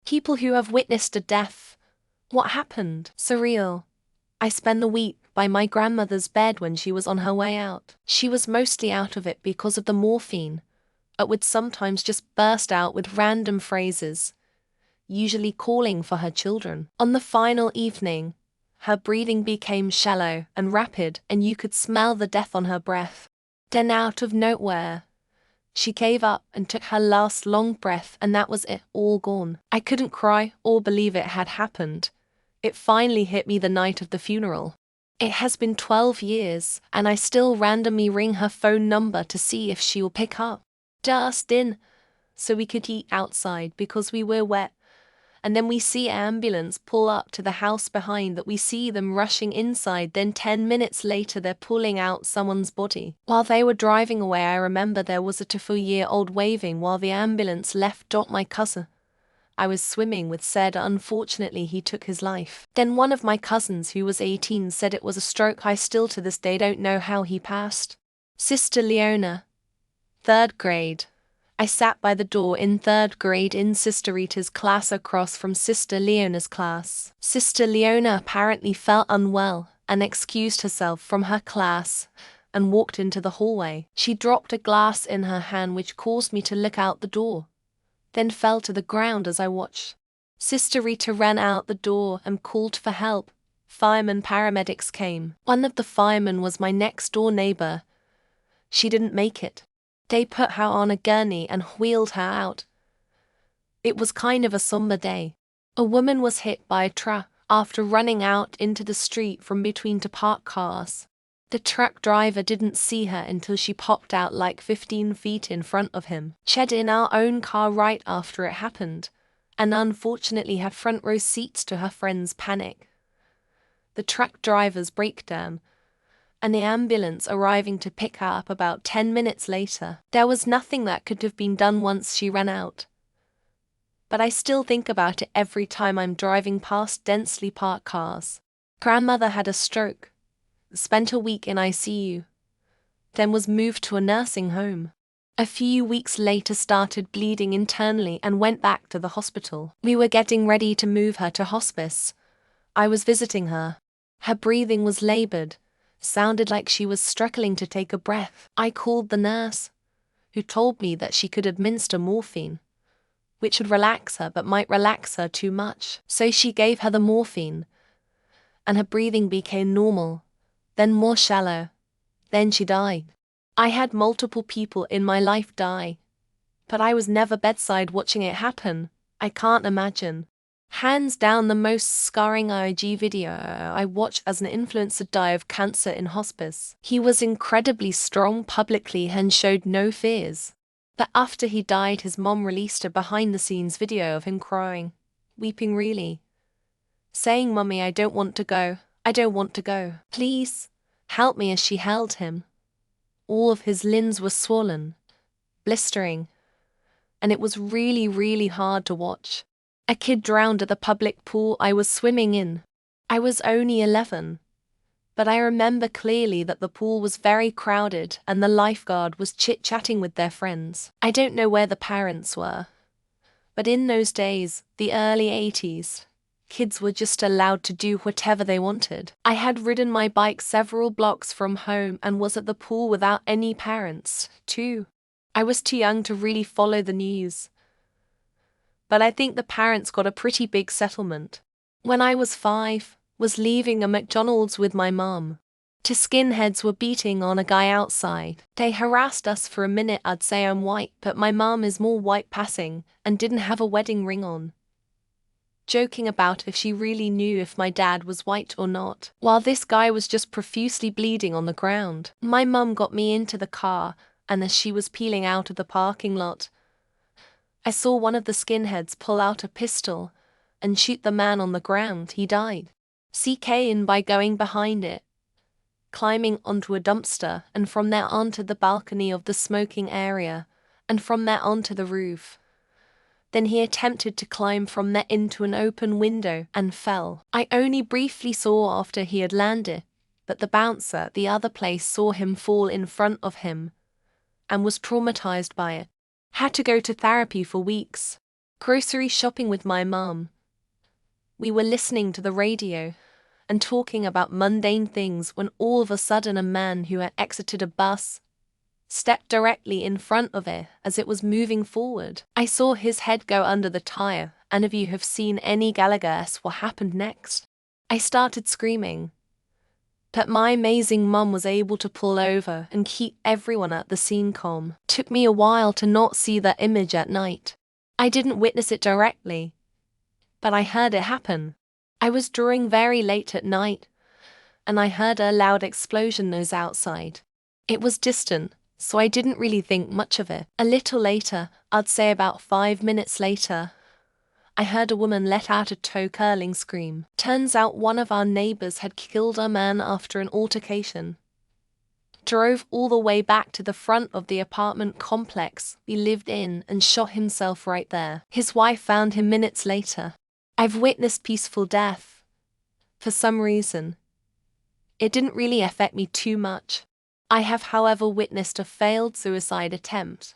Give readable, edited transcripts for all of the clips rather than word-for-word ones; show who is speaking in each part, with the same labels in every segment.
Speaker 1: People who have witnessed a death. What happened? Surreal. I spent the week by my grandmother's bed when she was on her way out. She was mostly out of it because of the morphine, but would sometimes just burst out with random phrases, usually calling for her children. On the final evening, her breathing became shallow and rapid, and you could smell the death on her breath. Then out of nowhere, she gave up and took her last long breath, and that was it, all gone. I couldn't cry or believe it had happened. It finally hit me the night of the funeral. It has been 12 years, and I still randomly ring her phone number to see if she will pick up. Just in, so we could eat outside because we were wet. And then we see an ambulance pull up to the house behind that. We see them rushing inside, then 10 minutes later they're pulling out someone's body. While they were driving away, I remember there was a 2-year-old waving while the ambulance left. My cousin I was swimming with said unfortunately he took his life. Then one of my cousins who was 18 said it was a stroke. I still to this day don't know how he passed. Sister Leona, 3rd grade. I sat by the door in 3rd grade in Sister Rita's class across from Sister Leona's class. Sister Leona apparently felt unwell and excused herself from her class and walked into the hallway. She dropped a glass in her hand which caused me to look out the door, then fell to the ground as I watched. Sister Rita ran out the door and called for help. Firemen, paramedics came. One of the firemen was my next door neighbor. She didn't make it. They put her on a gurney and wheeled her out. It was kind of a somber day. A woman was hit by a truck after running out into the street from between two parked cars. The truck driver didn't see her until she popped out like 15 feet in front of him. She had in our own car right after it happened, and unfortunately had front row seats to her friend's panic, the truck driver's breakdown, and the ambulance arriving to pick her up about 10 minutes later. There was nothing that could have been done once she ran out. But I still think about it every time I'm driving past densely parked cars. Grandmother had a stroke, spent a week in ICU, then was moved to a nursing home. A few weeks later started bleeding internally and went back to the hospital. We were getting ready to move her to hospice. I was visiting her. Her breathing was labored. Sounded like she was struggling to take a breath. I called the nurse, who told me that she could administer morphine, which would relax her but might relax her too much. So she gave her the morphine, and her breathing became normal, then more shallow. Then she died. I had multiple people in my life die, but I was never bedside watching it happen. I can't imagine. Hands down the most scarring IG video I watched as an influencer die of cancer in hospice. He was incredibly strong publicly and showed no fears. But after he died, his mom released a behind-the-scenes video of him crying, weeping really, saying, "Mummy, I don't want to go. I don't want to go. Please, help me," as she held him. All of his limbs were swollen, blistering, and it was really, really hard to watch. A kid drowned at the public pool I was swimming in. I was only 11, but I remember clearly that the pool was very crowded and the lifeguard was chit-chatting with their friends. I don't know where the parents were, but in those days, the early 80s, kids were just allowed to do whatever they wanted. I had ridden my bike several blocks from home and was at the pool without any parents, too. I was too young to really follow the news, but I think the parents got a pretty big settlement. When I was 5, was leaving a McDonald's with my mom. 2 skinheads were beating on a guy outside. They harassed us for a minute. I'd say I'm white, but my mom is more white passing and didn't have a wedding ring on, joking about if she really knew if my dad was white or not, while this guy was just profusely bleeding on the ground. My mum got me into the car, and as she was peeling out of the parking lot, I saw one of the skinheads pull out a pistol and shoot the man on the ground. He died. CK in by going behind it, climbing onto a dumpster, and from there onto the balcony of the smoking area, and from there onto the roof. Then he attempted to climb from there into an open window and fell. I only briefly saw after he had landed, but the bouncer at the other place saw him fall in front of him and was traumatized by it. Had to go to therapy for weeks. grocery shopping with my mum. We were listening to the radio and talking about mundane things when all of a sudden a man who had exited a bus stepped directly in front of it as it was moving forward. I saw his head go under the tire, and if you have seen any Gallagher's what happened next. I started screaming. But my amazing mum was able to pull over and keep everyone at the scene calm. Took me a while to not see that image at night. I didn't witness it directly, but I heard it happen. I was drawing very late at night, and I heard a loud explosion noise outside. It was distant, so I didn't really think much of it. A little later, I'd say about 5 minutes later, I heard a woman let out a toe-curling scream. Turns out one of our neighbors had killed a man after an altercation. Drove all the way back to the front of the apartment complex we lived in and shot himself right there. His wife found him minutes later. I've witnessed peaceful death. For some reason, it didn't really affect me too much. I have, however, witnessed a failed suicide attempt.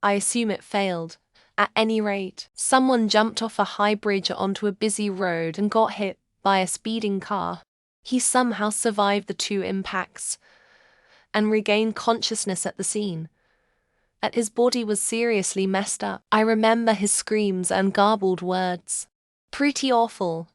Speaker 1: I assume it failed. At any rate, someone jumped off a high bridge onto a busy road and got hit by a speeding car. He somehow survived the 2 impacts and regained consciousness at the scene. But his body was seriously messed up. I remember his screams and garbled words. Pretty awful.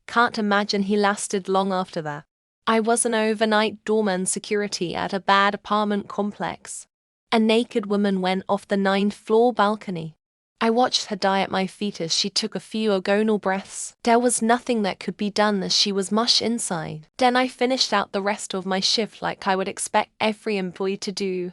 Speaker 1: Can't imagine he lasted long after that. I was an overnight doorman security at a bad apartment complex. A naked woman went off the 9th floor balcony. I watched her die at my feet as she took a few agonal breaths. There was nothing that could be done as she was mush inside. Then I finished out the rest of my shift like I would expect every employee to do.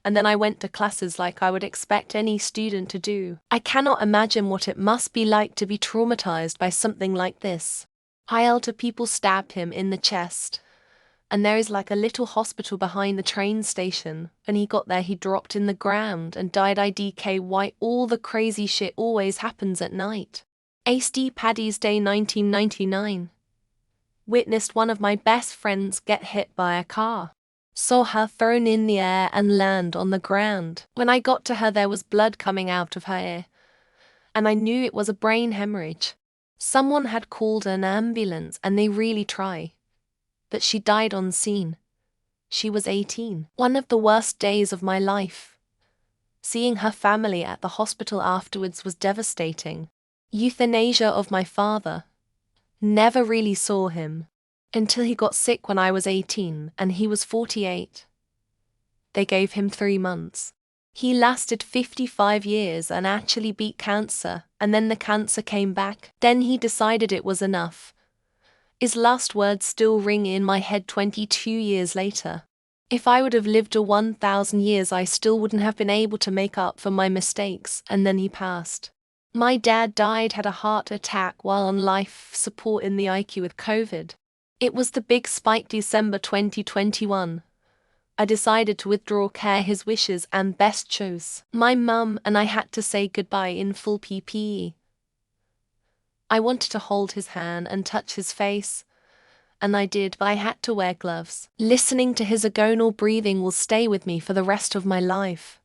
Speaker 1: And then I went to classes like I would expect any student to do. I cannot imagine what it must be like to be traumatized by something like this. Elder people stabbed him in the chest. And there is like a little hospital behind the train station. When he got there, he dropped in the ground and died. IDKY, all the crazy shit always happens at night. ASD Paddy's Day 1999. Witnessed one of my best friends get hit by a car. Saw her thrown in the air and land on the ground. When I got to her, there was blood coming out of her ear. And I knew it was a brain hemorrhage. Someone had called an ambulance and they really tried. But she died on scene. She was 18. One of the worst days of my life. Seeing her family at the hospital afterwards was devastating. Euthanasia of my father. Never really saw him. Until he got sick when I was 18 and he was 48. They gave him 3 months. He lasted 55 years and actually beat cancer, and then the cancer came back. Then he decided it was enough. His last words still ring in my head 22 years later. If I would have lived to 1,000 years, I still wouldn't have been able to make up for my mistakes, and then he passed. My dad died, had a heart attack while on life support in the IQ with COVID. It was the big spike December 2021. I decided to withdraw care his wishes and best chose my mum, and I had to say goodbye in full PPE. I wanted to hold his hand and touch his face, and I did, but I had to wear gloves. Listening to his agonal breathing will stay with me for the rest of my life.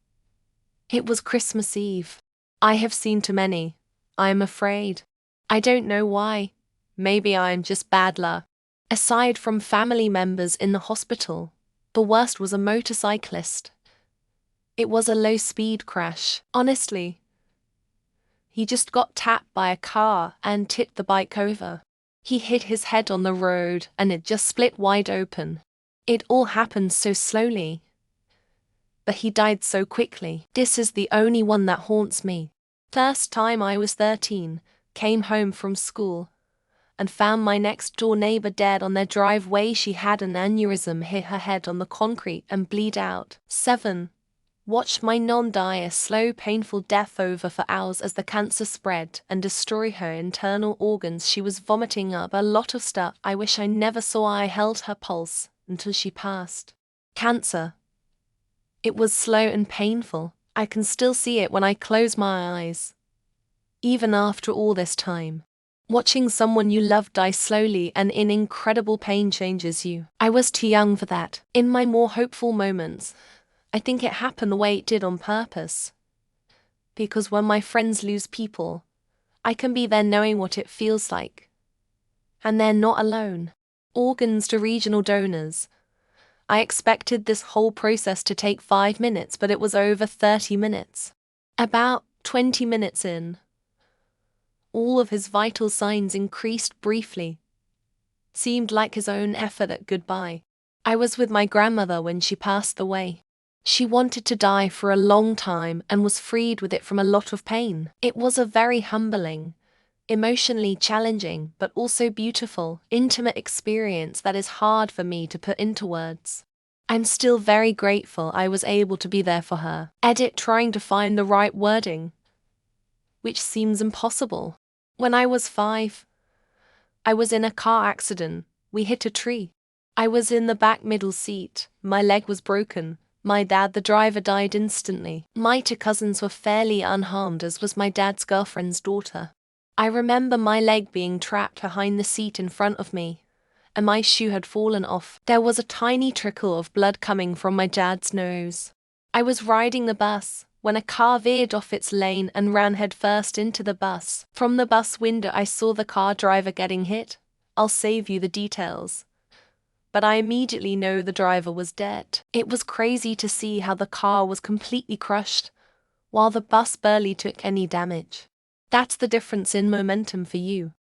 Speaker 1: It was Christmas Eve. I have seen too many. I am afraid. I don't know why. Maybe I am just bad luck. Aside from family members in the hospital, the worst was a motorcyclist. It was a low-speed crash. Honestly, he just got tapped by a car and tipped the bike over. He hit his head on the road and it just split wide open. It all happened so slowly. But he died so quickly. This is the only one that haunts me. First time I was 13, came home from school, and found my next-door neighbor dead on their driveway. She had an aneurysm, hit her head on the concrete and bleed out. 7. Watched my non die a slow, painful death over for hours as the cancer spread and destroy her internal organs. She was vomiting up a lot of stuff. I wish I never saw. I held her pulse until she passed. Cancer. It was slow and painful. I can still see it when I close my eyes. Even after all this time. Watching someone you love die slowly and in incredible pain changes you. I was too young for that. In my more hopeful moments, I think it happened the way it did on purpose. because when my friends lose people, I can be there knowing what it feels like. And they're not alone. Organs to regional donors. I expected this whole process to take 5 minutes, but it was over 30 minutes. About 20 minutes in, all of his vital signs increased briefly. Seemed like his own effort at goodbye. I was with my grandmother when she passed away. She wanted to die for a long time and was freed with it from a lot of pain. It was a very humbling, emotionally challenging, but also beautiful, intimate experience that is hard for me to put into words. I'm still very grateful I was able to be there for her. Edit trying to find the right wording, which seems impossible. When I was 5, I was in a car accident. We hit a tree. I was in the back middle seat. My leg was broken. My dad, the driver, died instantly. My 2 cousins were fairly unharmed, as was my dad's girlfriend's daughter. I remember my leg being trapped behind the seat in front of me, and my shoe had fallen off. There was a tiny trickle of blood coming from my dad's nose. I was riding the bus when a car veered off its lane and ran headfirst into the bus. From the bus window I saw the car driver getting hit. I'll save you the details. But I immediately know the driver was dead. It was crazy to see how the car was completely crushed, while the bus barely took any damage. That's the difference in momentum for you.